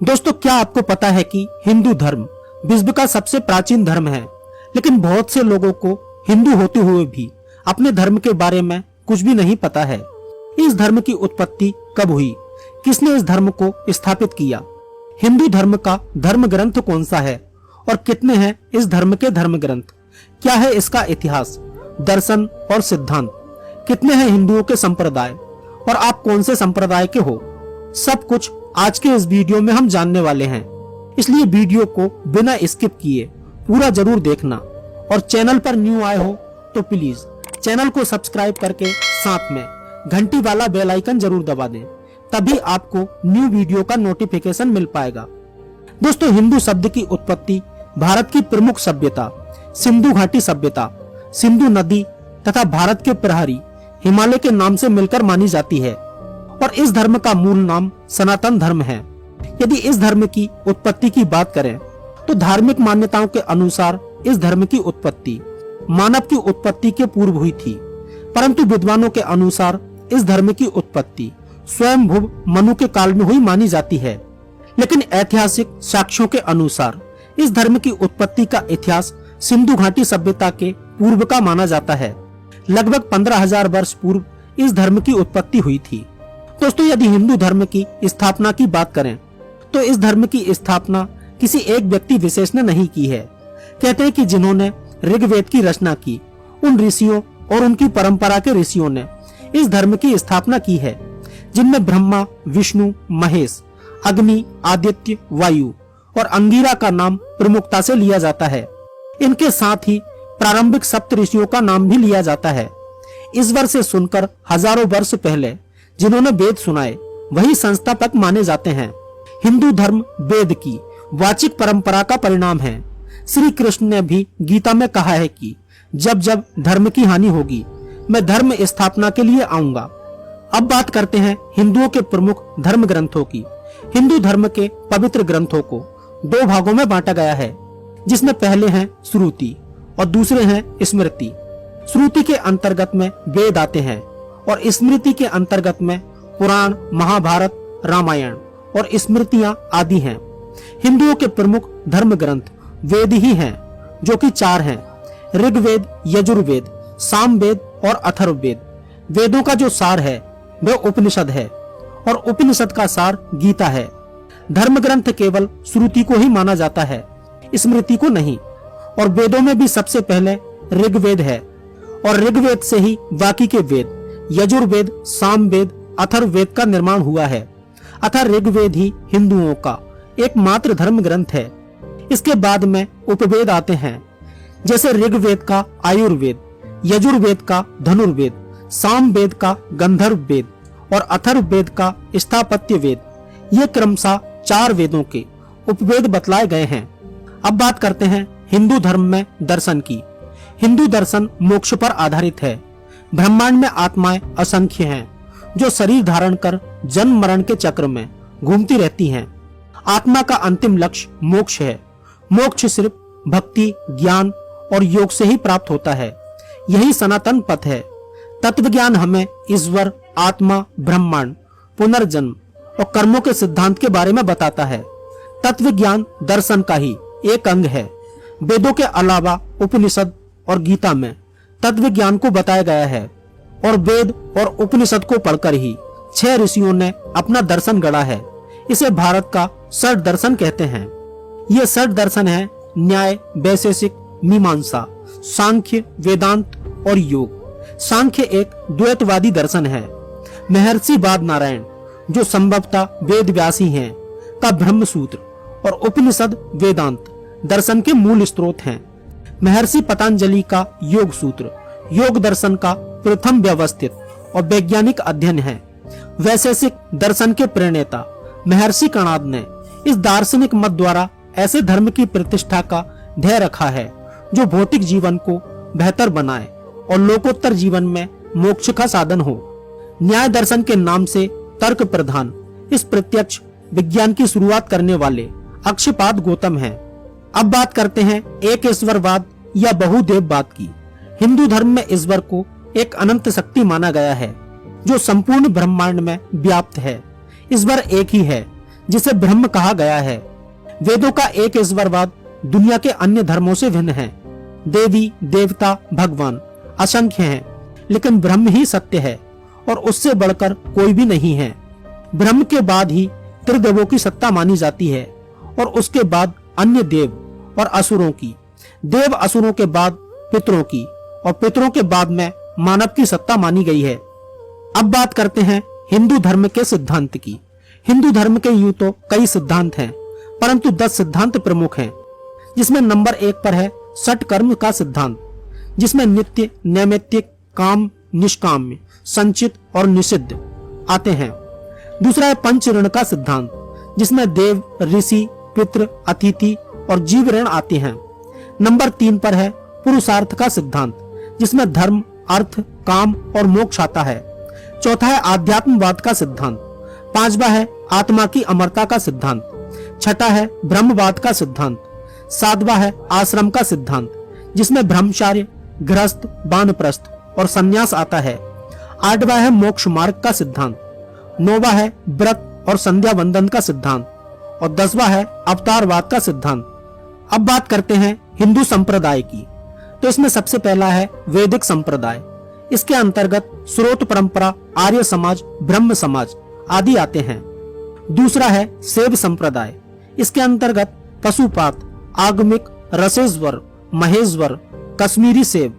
दोस्तों, क्या आपको पता है कि हिंदू धर्म विश्व का सबसे प्राचीन धर्म है, लेकिन बहुत से लोगों को हिंदू होते हुए भी अपने धर्म के बारे में कुछ भी नहीं पता है। इस धर्म की उत्पत्ति कब हुई, किसने इस धर्म को स्थापित किया, हिंदू धर्म का धर्म ग्रंथ कौन सा है और कितने हैं इस धर्म के धर्म ग्रंथ, क्या है इसका इतिहास, दर्शन और सिद्धांत, कितने हैं हिंदुओं के संप्रदाय और आप कौन से संप्रदाय के हो, सब कुछ आज के इस वीडियो में हम जानने वाले हैं। इसलिए वीडियो को बिना स्किप किए पूरा जरूर देखना और चैनल पर न्यू आए हो तो प्लीज चैनल को सब्सक्राइब करके साथ में घंटी वाला बेल आइकन जरूर दबा दें, तभी आपको न्यू वीडियो का नोटिफिकेशन मिल पाएगा। दोस्तों, हिंदू शब्द की उत्पत्ति भारत की प्रमुख सभ्यता सिंधु घाटी सभ्यता, सिंधु नदी तथा भारत के प्रहरी हिमालय के नाम से मिलकर मानी जाती है और इस धर्म का मूल नाम सनातन धर्म है। यदि इस धर्म की उत्पत्ति की बात करें तो धार्मिक मान्यताओं के अनुसार इस धर्म की उत्पत्ति मानव की उत्पत्ति के पूर्व हुई थी, परंतु विद्वानों के अनुसार इस धर्म की उत्पत्ति स्वयंभुव मनु के काल में हुई मानी जाती है। लेकिन ऐतिहासिक साक्ष्यों के अनुसार इस धर्म की उत्पत्ति का इतिहास सिंधु घाटी सभ्यता के पूर्व का माना जाता है। लगभग 15,000 वर्ष पूर्व इस धर्म की उत्पत्ति हुई थी। दोस्तों, यदि हिंदू धर्म की स्थापना की बात करें तो इस धर्म की स्थापना किसी एक व्यक्ति विशेष ने नहीं की है। कहते हैं कि जिन्होंने ऋग्वेद की रचना की, उन ऋषियों और उनकी परंपरा के ऋषियों ने इस धर्म की स्थापना की है, जिनमें ब्रह्मा, विष्णु, महेश, अग्नि, आदित्य, वायु और अंगिरा का नाम प्रमुखता से लिया जाता है। इनके साथ ही प्रारंभिक सप्त ऋषियों का नाम भी लिया जाता है। ईश्वर से सुनकर हजारों वर्ष पहले जिन्होंने वेद सुनाए वही संस्थापक माने जाते हैं। हिंदू धर्म वेद की वाचिक परंपरा का परिणाम है। श्री कृष्ण ने भी गीता में कहा है कि जब जब धर्म की हानि होगी मैं धर्म स्थापना के लिए आऊंगा। अब बात करते हैं हिंदुओं के प्रमुख धर्म ग्रंथों की। हिंदू धर्म के पवित्र ग्रंथों को दो भागों में बांटा गया है, जिसमें पहले हैं श्रुति और दूसरे हैं स्मृति। श्रुति के अंतर्गत में वेद आते हैं और स्मृति के अंतर्गत में पुराण, महाभारत, रामायण और स्मृतियां आदि हैं। हिंदुओं के प्रमुख धर्म ग्रंथ वेद ही हैं, जो कि 4 हैं: ऋग्वेद, यजुर्वेद, सामवेद और अथर्ववेद। वेदों का जो सार है वह उपनिषद है और उपनिषद का सार गीता है। धर्म ग्रंथ केवल श्रुति को ही माना जाता है, स्मृति को नहीं। और वेदों में भी सबसे पहले ऋग्वेद है और ऋग्वेद से ही बाकी के वेद यजुर्वेद, सामवेद, अथर्ववेद का निर्माण हुआ है। अतः ऋग्वेद ही हिंदुओं का एकमात्र धर्म ग्रंथ है। इसके बाद में उपवेद आते हैं, जैसे ऋग्वेद का आयुर्वेद, यजुर्वेद का धनुर्वेद, सामवेद का गंधर्व वेद और अथर्ववेद का स्थापत्य वेद। ये क्रमशः 4 वेदों के उपवेद बतलाए गए हैं। अब बात करते हैं हिंदू धर्म में दर्शन की। हिंदू दर्शन मोक्ष पर आधारित है। ब्रह्मांड में आत्माएं असंख्य हैं, जो शरीर धारण कर जन्म मरण के चक्र में घूमती रहती हैं। आत्मा का अंतिम लक्ष्य मोक्ष है। मोक्ष सिर्फ भक्ति, ज्ञान और योग से ही प्राप्त होता है। यही सनातन पथ है। तत्व ज्ञान हमें ईश्वर, आत्मा, ब्रह्मांड, पुनर्जन्म और कर्मों के सिद्धांत के बारे में बताता है। तत्व ज्ञान दर्शन का ही एक अंग है। वेदों के अलावा उपनिषद और गीता में तत्व ज्ञान को बताया गया है और वेद और उपनिषद को पढ़कर ही 6 ऋषियों ने अपना दर्शन गढ़ा है। इसे भारत का षट दर्शन कहते हैं। ये षट दर्शन है न्याय, वैशेषिक, मीमांसा, सांख्य, वेदांत और योग। सांख्य एक द्वैतवादी दर्शन है। महर्षि वाद नारायण, जो संभवतः वेद व्यासी हैं, का ब्रह्म सूत्र और उपनिषद वेदांत दर्शन के मूल स्रोत हैं। महर्षि पतंजलि का योग सूत्र योग दर्शन का प्रथम व्यवस्थित और वैज्ञानिक अध्ययन है। वैशेषिक दर्शन के प्रणेता महर्षि कणाद ने इस दार्शनिक मत द्वारा ऐसे धर्म की प्रतिष्ठा का ध्येय रखा है जो भौतिक जीवन को बेहतर बनाए और लोकोत्तर जीवन में मोक्ष का साधन हो। न्याय दर्शन के नाम से तर्क प्रधान इस प्रत्यक्ष विज्ञान की शुरुआत करने वाले अक्षपाद गौतम हैं। अब बात करते हैं एक ईश्वरवाद या बहुदेववाद की। हिंदू धर्म में ईश्वर को एक अनंत शक्ति माना गया है जो संपूर्ण ब्रह्मांड में व्याप्त है। ईश्वर एक ही है जिसे ब्रह्म कहा गया है। वेदों का एक ईश्वरवाद दुनिया के अन्य धर्मों से भिन्न है। देवी देवता भगवान असंख्य हैं, लेकिन ब्रह्म ही सत्य है और उससे बढ़कर कोई भी नहीं है। ब्रह्म के बाद ही त्रिदेवों की सत्ता मानी जाती है और उसके बाद अन्य देव और असुरों की, देव असुरों के बाद पितरों की और पितरों के बाद में मानव की सत्ता मानी गई है। अब बात करते हैं हिंदू धर्म के सिद्धांत की। हिंदू धर्म के यूं तो कई सिद्धांत हैं, परंतु 10 सिद्धांत प्रमुख हैं, जिसमें नंबर 1 पर है षटकर्म का सिद्धांत, जिसमें नित्य, नैमित्तिक, काम, निष्काम्य, संचित और निषिद्ध आते हैं। दूसरा है पंच ऋण का सिद्धांत, जिसमें देव, ऋषि, पितृ, अतिथि और जीव ऋण आते हैं। नंबर 3 पर है पुरुषार्थ का सिद्धांत, जिसमें धर्म, अर्थ, काम और मोक्ष आता है। चौथा है आध्यात्मवाद का सिद्धांत। पांचवा है आत्मा की अमरता का सिद्धांत। छठा है ब्रह्मवाद का सिद्धांत। सातवां है आश्रम का सिद्धांत, जिसमें ब्रह्मचर्य, गृहस्थ, वानप्रस्थ और संन्यास आता है। आठवां है मोक्ष मार्ग का सिद्धांत। नौवां है व्रत और संध्या वंदन का सिद्धांत और 10वां है अवतारवाद का सिद्धांत। अब बात करते हैं हिंदू संप्रदाय की। तो इसमें सबसे पहला है वैदिक संप्रदाय। इसके अंतर्गत स्रोत परंपरा, आर्य समाज, ब्रह्म समाज आदि आते हैं। दूसरा है शैव संप्रदाय। इसके अंतर्गत पशुपात, आगमिक, रसेश्वर, महेश्वर, कश्मीरी शैव,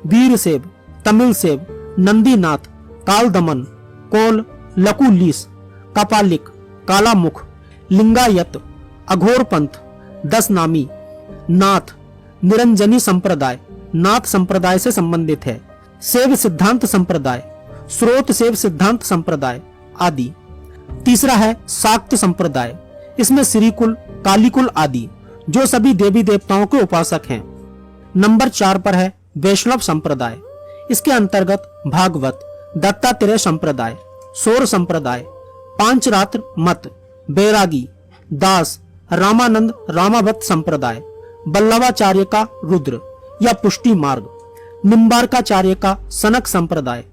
वीर शैव, तमिल शैव, नंदीनाथ, कालदमन, कोल, लकुलीस, कपालिक, कालामुख, लिंगायत, अघोर पंथ, 10 नामी, नाथ, निरंजनी संप्रदाय नाथ संप्रदाय से संबंधित है। शैव सिद्धांत संप्रदाय, स्रोत शैव सिद्धांत संप्रदाय आदि। तीसरा है शाक्त संप्रदाय। इसमें श्रीकुल, कालीकुल आदि, जो सभी देवी देवताओं के उपासक हैं। नंबर 4 पर है वैष्णव संप्रदाय। इसके अंतर्गत भागवत, दत्तात्रेय संप्रदाय, सौर संप्रदाय, पांचरात्र मत, बैरागी, दास, रामानंद रामावत संप्रदाय, बल्लवाचार्य का रुद्र या पुष्टि मार्ग, निम्बारकाचार्य का सनक संप्रदाय,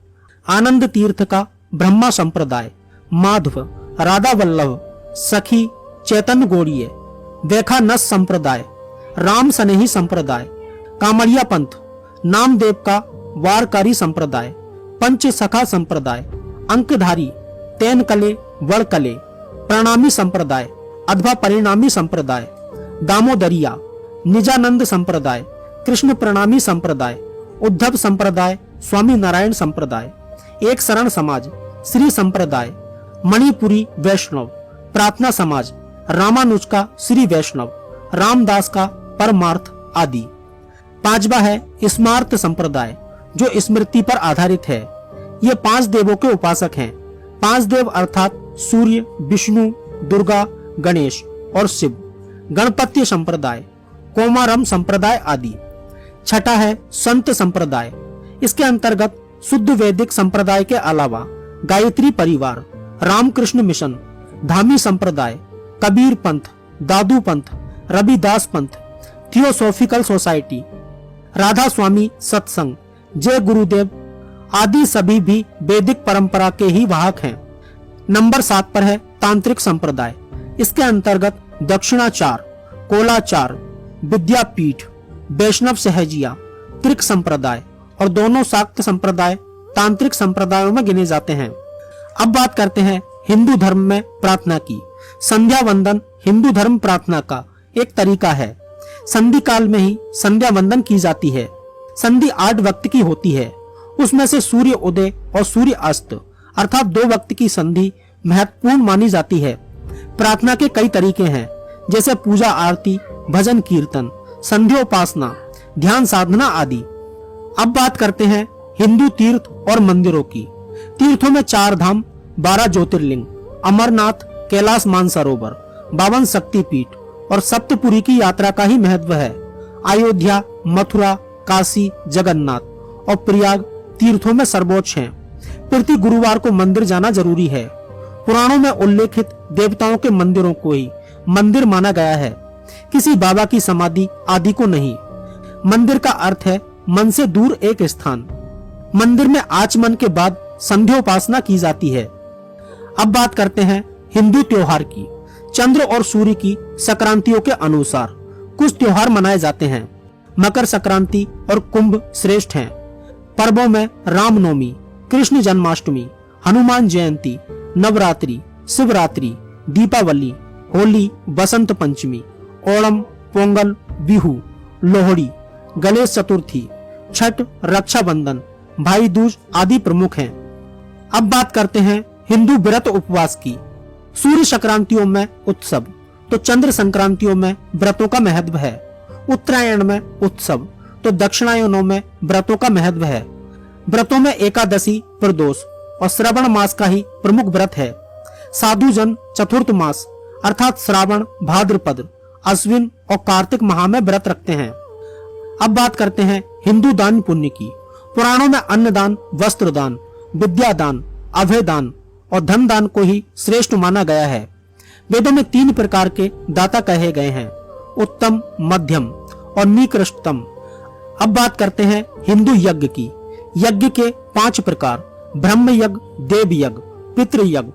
आनंद तीर्थ का ब्रह्मा संप्रदाय, माधव, राधा वल्लभ, सखी, चैतन्य गौड़ीय, वेखानस संप्रदाय, राम सनेही संप्रदाय, कामड़िया पंथ, नामदेव का वारकारी संप्रदाय, पंच सखा संप्रदाय, अंकधारी, तैनकले, वड़कले, प्रणामी संप्रदाय अथवा परिणामी संप्रदाय, दामोदरिया, निजानंद संप्रदाय, कृष्ण प्रणामी संप्रदाय, उद्धव संप्रदाय, स्वामी नारायण संप्रदाय, एक शरण समाज, श्री संप्रदाय, मणिपुरी वैष्णव, प्रार्थना समाज, रामानुज का श्री वैष्णव, रामदास का परमार्थ आदि। पांचवा है स्मार्त संप्रदाय, जो स्मृति पर आधारित है। ये 5 देवों के उपासक हैं। 5 देव अर्थात सूर्य, विष्णु, दुर्गा, गणेश और शिव। गणपत्य संप्रदाय, कोमारम संप्रदाय आदि। छठा है संत संप्रदाय। इसके अंतर्गत शुद्ध वैदिक संप्रदाय के अलावा गायत्री परिवार, रामकृष्ण मिशन, धामी संप्रदाय, कबीर पंथ, दादू पंथ, रविदास पंथ, थियोसॉफिकल सोसाइटी, राधा स्वामी सत्संग, जय गुरुदेव आदि सभी भी वैदिक परंपरा के ही वाहक हैं। नंबर 7 पर है तांत्रिक संप्रदाय। इसके अंतर्गत दक्षिणाचार, कोलाचार, विद्यापीठ, वैष्णव सहजिया, त्रिक संप्रदाय और दोनों शाक्त संप्रदाय तांत्रिक संप्रदायों में गिने जाते हैं। अब बात करते हैं हिंदू धर्म में प्रार्थना की। संध्या वंदन हिंदू धर्म प्रार्थना का एक तरीका है। संधि काल में ही संध्या वंदन की जाती है। संधि 8 वक्त की होती है। उसमें से सूर्य उदय और सूर्य अस्त अर्थात 2 वक्त की संधि महत्वपूर्ण मानी जाती है। प्रार्थना के कई तरीके हैं, जैसे पूजा आरती, भजन कीर्तन, संध्योपासना, ध्यान साधना आदि। अब बात करते हैं हिंदू तीर्थ और मंदिरों की। तीर्थों में 4 धाम, 12 ज्योतिर्लिंग, अमरनाथ, कैलाश मानसरोवर, 52 शक्तिपीठ और सप्तपुरी की यात्रा का ही महत्व है। अयोध्या, मथुरा, काशी, जगन्नाथ और प्रयाग तीर्थों में सर्वोच्च हैं। प्रति गुरुवार को मंदिर जाना जरूरी है। पुराणों में उल्लेखित देवताओं के मंदिरों को ही मंदिर माना गया है, किसी बाबा की समाधि आदि को नहीं। मंदिर का अर्थ है मन से दूर एक स्थान। मंदिर में आचमन के बाद संध्योपासना की जाती है। अब बात करते हैं हिंदू त्योहार की। चंद्र और सूर्य की संक्रांतियों के अनुसार कुछ त्योहार मनाए जाते हैं। मकर संक्रांति और कुंभ श्रेष्ठ हैं। पर्वों में रामनवमी, कृष्ण जन्माष्टमी, हनुमान जयंती, नवरात्रि, शिवरात्रि, दीपावली, होली, बसंत पंचमी, ओणम, पोंगल, बिहू, लोहड़ी, गणेश चतुर्थी, छठ, रक्षाबंधन, भाई दूज आदि प्रमुख हैं। अब बात करते हैं हिंदू व्रत उपवास की। सूर्य संक्रांतियों में उत्सव तो चंद्र संक्रांतियों में व्रतों का महत्व है। उत्तरायण में उत्सव तो दक्षिणायनों में व्रतों का महत्व है। व्रतों में एकादशी, प्रदोष और श्रावण मास का ही प्रमुख व्रत है। साधु जन चतुर्थ मास अर्थात श्रावण, भाद्रपद, अश्विन और कार्तिक माह में व्रत रखते हैं। अब बात करते हैं हिंदू दान पुण्य की। पुराणों में अन्नदान, वस्त्र दान, विद्या दान, अभय दान और धन दान को ही श्रेष्ठ माना गया है। वेदों में 3 प्रकार के दाता कहे गए हैं, उत्तम, मध्यम और निकृष्टतम। अब बात करते हैं हिंदू यज्ञ की। यज्ञ के 5 प्रकार, ब्रह्म यज्ञ, देव यज्ञ, पितृ यज्ञ,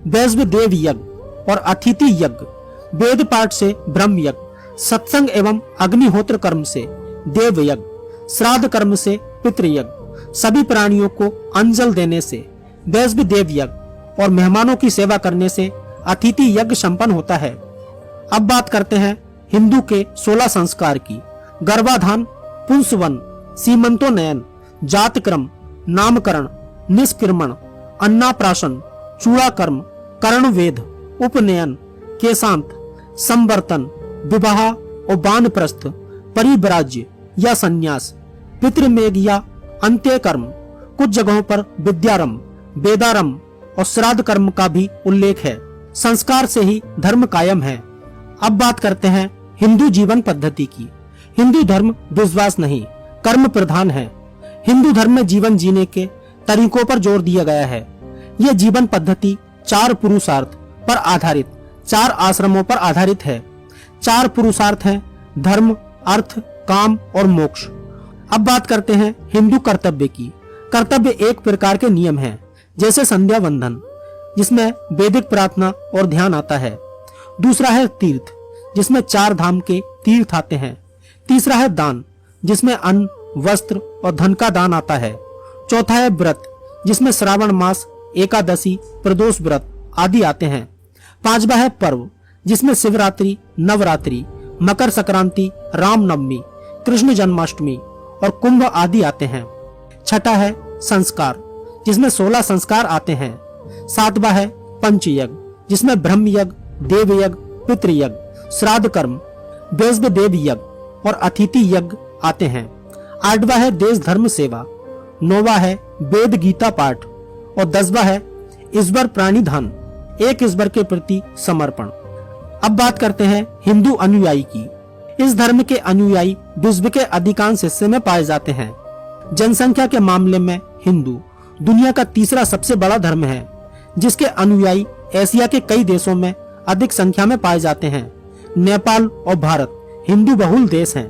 वैश्व देव यज्ञ और अतिथि यज्ञ। वेद पाठ से ब्रह्म यज्ञ, सत्संग एवं अग्निहोत्र कर्म से देव यज्ञ, श्राद्ध कर्म से पितृ यज्ञ, सभी प्राणियों को अंजल देने से वैश्व देव यज्ञ और मेहमानों की सेवा करने से अतिथि यज्ञ संपन्न होता है। अब बात करते हैं हिंदू के 16 संस्कार की। गर्भाधान, पुंसवन, सीमंतोन्नयन, जातक्रम, नामकरण, निष्क्रमण, अन्नाप्राशन, चूड़ाकर्म, कर्णवेद, उपनयन, केशांत, संवर्तन, विवाह और वानप्रस्थ, परिव्राज्य या संन्यास, पितृमेघ या अंत्यकर्म। कुछ जगहों पर विद्यारंभ, वेदारंभ और श्राद्ध कर्म का भी उल्लेख है। संस्कार से ही धर्म कायम है। अब बात करते हैं हिंदू जीवन पद्धति की। हिंदू धर्म विश्वास नहीं, कर्म प्रधान है। हिंदू धर्म में जीवन जीने के तरीकों पर जोर दिया गया है। यह जीवन पद्धति 4 पुरुषार्थ पर आधारित, 4 आश्रमों पर आधारित है। 4 पुरुषार्थ हैं, धर्म, अर्थ, काम और मोक्ष। अब बात करते हैं हिंदू कर्तव्य की। कर्तव्य एक प्रकार के नियम हैं, जैसे संध्या वंदन, जिसमें वैदिक प्रार्थना और ध्यान आता है। दूसरा है तीर्थ, जिसमें 4 धाम के तीर्थ आते हैं। तीसरा है दान, जिसमें अन्न, वस्त्र और धन का दान आता है। चौथा है व्रत, जिसमें श्रावण मास, एकादशी, प्रदोष व्रत आदि आते हैं। 5वां है पर्व, जिसमें शिवरात्रि, नवरात्रि, मकर संक्रांति, रामनवमी, कृष्ण जन्माष्टमी और कुंभ आदि आते हैं। 6वां है संस्कार, जिसमें 16 संस्कार आते हैं। 7वां है पंचयज्ञ, जिसमें ब्रह्म यज्ञ, देव यज्ञ, पितृ यज्ञ, श्राद्ध कर्म, वैश्व देव यज्ञ और अतिथि यज्ञ आते हैं। 8वां है देश धर्म सेवा। 9वां है वेद गीता पाठ और 10वां है ईश्वर प्राणी धन, एक ईश्वर के प्रति समर्पण। अब बात करते हैं हिंदू अनुयायी की। इस धर्म के अनुयायी विश्व के अधिकांश हिस्से में पाए जाते हैं। जनसंख्या के मामले में हिंदू दुनिया का तीसरा सबसे बड़ा धर्म है, जिसके अनुयायी एशिया के कई देशों में अधिक संख्या में पाए जाते हैं। नेपाल और भारत हिंदू बहुल देश हैं।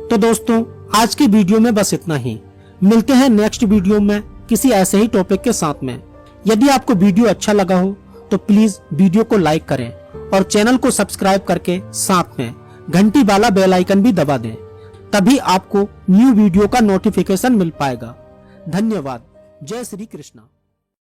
तो दोस्तों, आज की वीडियो में बस इतना ही। मिलते हैं नेक्स्ट वीडियो में किसी ऐसे ही टॉपिक के साथ में। यदि आपको वीडियो अच्छा लगा हो तो प्लीज वीडियो को लाइक करें और चैनल को सब्सक्राइब करके साथ में घंटी वाला बेल आइकन भी दबा दें, तभी आपको न्यू वीडियो का नोटिफिकेशन मिल पाएगा। धन्यवाद। जय श्री कृष्णा।